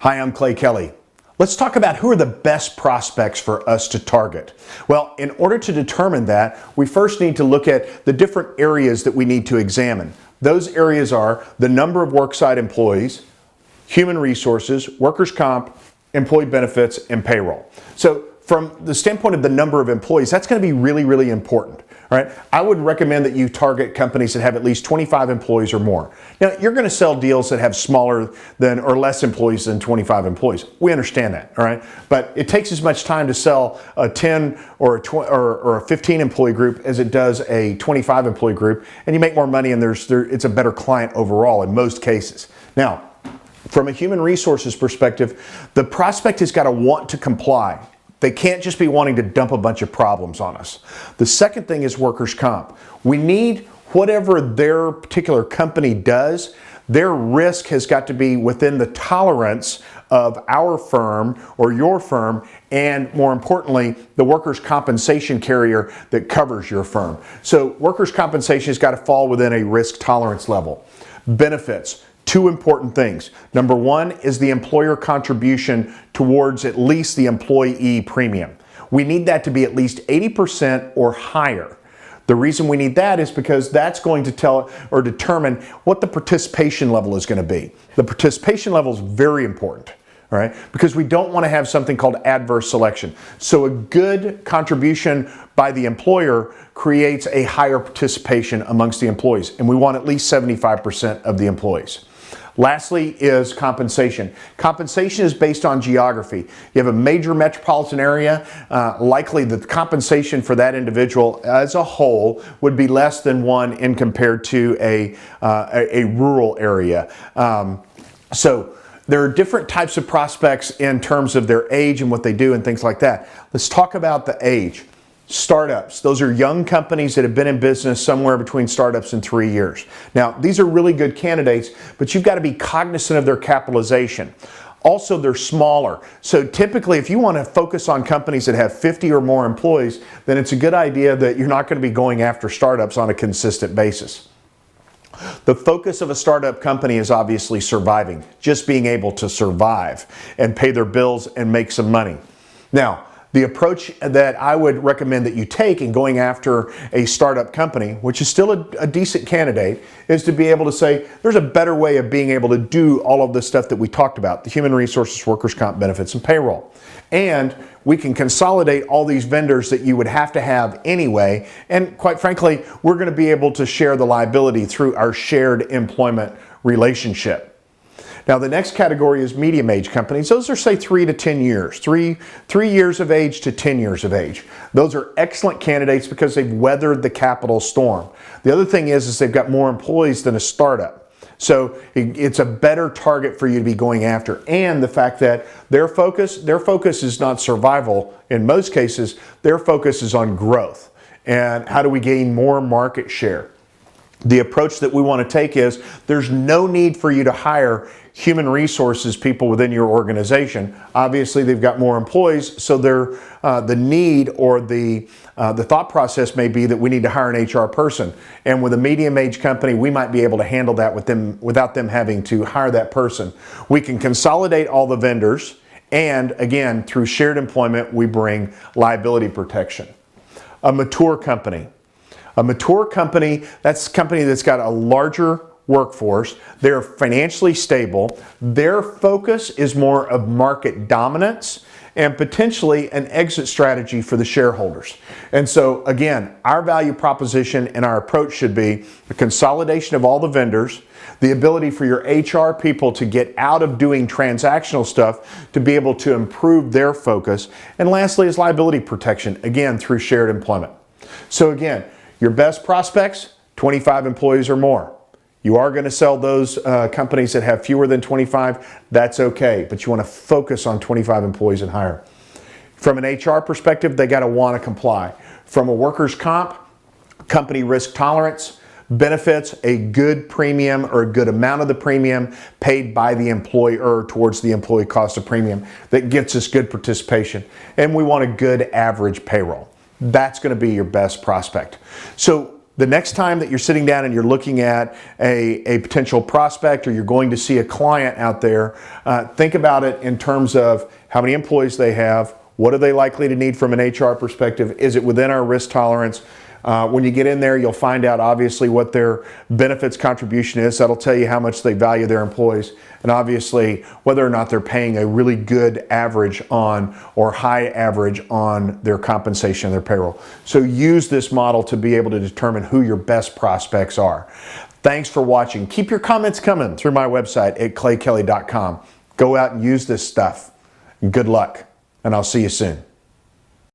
Hi, I'm Kelley. Let's talk about who are the best prospects for us to target. Well, in order to determine that, we first need to look at the different areas that we need to examine. Those areas are the number of worksite employees, human resources, workers' comp, employee benefits, and payroll. So from the standpoint of the number of employees, that's going to be really important. All right, I would recommend that you target companies that have at least 25 employees or more. Now, you're going to sell deals that have smaller than or less employees than 25 employees. We understand that, all right? But it takes as much time to sell a 10 or a 15 employee group as it does a 25 employee group, and you make more money, and it's a better client overall in most cases. Now, from a human resources perspective, the prospect has got to want to comply. They can't just be wanting to dump a bunch of problems on us. The second thing is workers' comp. We need whatever their particular company does, their risk has got to be within the tolerance of our firm or your firm, and more importantly, the workers' compensation carrier that covers your firm. So workers' compensation has got to fall within a risk tolerance level. Benefits. Two important things. Number one is the employer contribution towards at least the employee premium. We need that to be at least 80% or higher. The reason we need that is because that's going to tell or determine what the participation level is going to be. The participation level is very important, all right, because we don't want to have something called adverse selection. So a good contribution by the employer creates a higher participation amongst the employees, and we want at least 75% of the employees. Lastly is compensation. Compensation is based on geography. You have a major metropolitan area, likely the compensation for that individual as a whole would be less than one in compared to a rural area. So there are different types of prospects in terms of their age and what they do and things like that. Let's talk about the age. Startups. Those are young companies that have been in business somewhere between startups and 3 years. Now, these are really good candidates, but you've got to be cognizant of their capitalization. Also, they're smaller. So typically, if you want to focus on companies that have 50 or more employees, then it's a good idea that you're not going to be going after startups on a consistent basis. The focus of a startup company is obviously surviving, just being able to survive and pay their bills and make some money. Now, the approach that I would recommend that you take in going after a startup company, which is still a decent candidate, is to be able to say, there's a better way of being able to do all of the stuff that we talked about, the human resources, workers' comp, benefits, and payroll. And we can consolidate all these vendors that you would have to have anyway, and quite frankly, we're going to be able to share the liability through our shared employment relationship. Now, the next category is medium age companies. Those are, say, 3 to 10 years, three years of age to 10 years of age. Those are excellent candidates because they've weathered the capital storm. The other thing is they've got more employees than a startup. So it's a better target for you to be going after. And the fact that their focus is not survival in most cases, their focus is on growth. And how do we gain more market share? The approach that we want to take is there's no need for you to hire human resources people within your organization. Obviously, they've got more employees, so the need or the thought process may be that we need to hire an HR person. And with a medium-age company, we might be able to handle that with them without them having to hire that person. We can consolidate all the vendors, and again, through shared employment, we bring liability protection. A mature company. A mature company, that's a company that's got a larger workforce. They're financially stable. Their focus is more of market dominance and potentially an exit strategy for the shareholders. And so again, our value proposition and our approach should be the consolidation of all the vendors, the ability for your HR people to get out of doing transactional stuff to be able to improve their focus. And lastly is liability protection, again, through shared employment. So again, your best prospects, 25 employees or more. You are going to sell those companies that have fewer than 25. That's okay, but you want to focus on 25 employees and higher. From an HR perspective, they got to want to comply. From a workers' comp, company risk tolerance, benefits, a good premium or a good amount of the premium paid by the employer towards the employee cost of premium that gets us good participation. And we want a good average payroll. That's going to be your best prospect. So the next time that you're sitting down and you're looking at a potential prospect, or you're going to see a client out there, think about it in terms of how many employees they have, what are they likely to need from an HR perspective, is it within our risk tolerance? When you get in there, you'll find out obviously what their benefits contribution is. That'll tell you how much they value their employees, and obviously whether or not they're paying a really good average on or high average on their compensation, their payroll. So use this model to be able to determine who your best prospects are. Thanks for watching. Keep your comments coming through my website at claykelley.com. Go out and use this stuff. Good luck, and I'll see you soon.